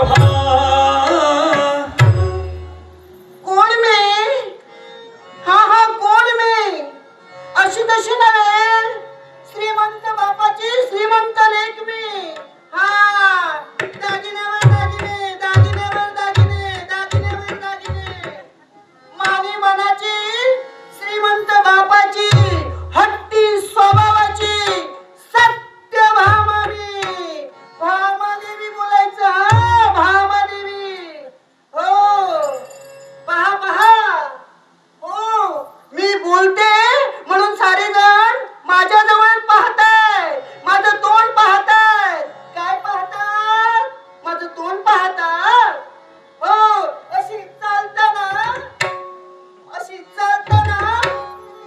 प्रभा कोण मी? हा कोण मी? अशी तशी नव्हे, श्रीमंत बापाची श्रीमंत लेक मी. हा दागिन्यावर दागिने, दागिन्यावर दागिने, दागिन्यावर दागिने. मानी मनाची श्रीमंत बापाची, हट्टी स्वभावाची सत्यभामा मी. भामादेवी बोलायचं. हा भामादेवी. हो पहा पहा. हो मी बोलते म्हणून सारे जण माझ्या जवळ पाहताय, माझं तोंड पाहताय. काय पाहतात? माझं तोंड पाहतात. हो अशी चालताना, अशी चालताना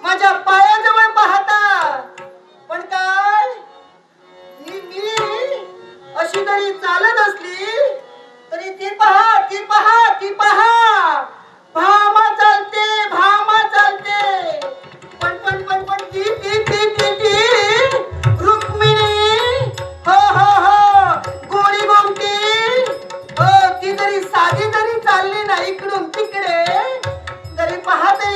माझ्या पायाजवळ पाहतात. पण काय मी अशी जरी चालत असली तरी ती पहा, ती पहा, ती पहा. भामा चालते, भामा चालते. पण ती ती ती ती ती रुक्मिणी. हो गोडी गोमटी. हो ती जरी साधी जरी चालली ना इकडून तिकडे तरी पाहते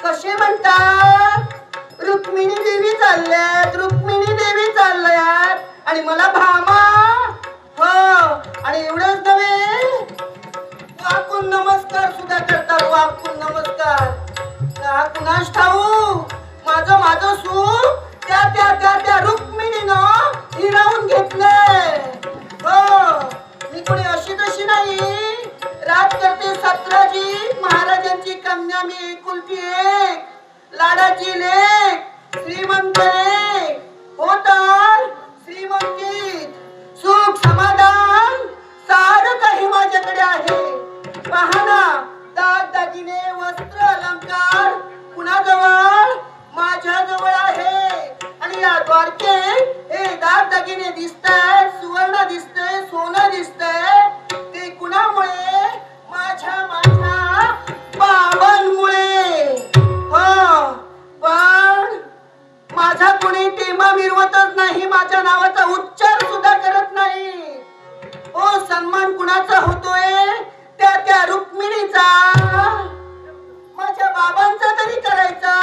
कसे म्हणतात रुक्मिणी देवी चालल्यात, रुक्मिणी देवी चालल्यात. आणि मला भामा. हो आणि एवढंच नव्हे, वाकून नमस्कार सुद्धा करतात. वाकून नमस्कार. का कुणास ठाऊ माझं माझं सुख त्या त्या त्या त्या रुक्मिणीनं हिरावून घेतलंय. हो मी कोणी अशी तशी नाही. राज करते सत्राजी महाराजांची कन्या मी, एकुलती एक, लाडाची लेक, श्रीमंत लेक. हो तर श्रीमंतीत सुख समाधान सारं काही माझ्याकडे आहे. पहा ना, दाग दागिने वस्त्र अलंकार कुणाजवळ? माझ्याजवळ आहे. आणि या द्वारकेत हे दाग दागिने दिसतायत, सुवर्ण दिसतंय, सोनं दिसतंय. ते कुणामुळे? माझ्या बाबांमुळे. हो पण माझा कोणी टेमा मिरवतच नाही, माझ्या नावाचा उच्चार सुद्धा करत नाही. ओ सन्मान कुणाचा होतोय? त्या त्या रुक्मिणीचा. माझ्या बाबांचा तरी करायचा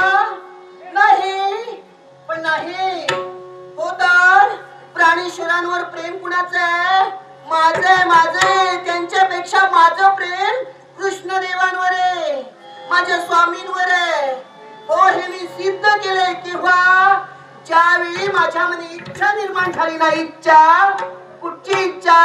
नाही. पण नाही. हो तर प्राणेश्वरांवर प्रेम कुणाचं आहे? माझं माझं. त्यांच्यापेक्षा माझं प्रेम कृष्णदेवांवर आहे, माझ्या स्वामींवर आहे. हो हे मी सिद्ध केलंय. केव्हा? ज्यावेळी माझ्या मनात इच्छा निर्माण झाली ना. इच्छा कुठची इच्छा?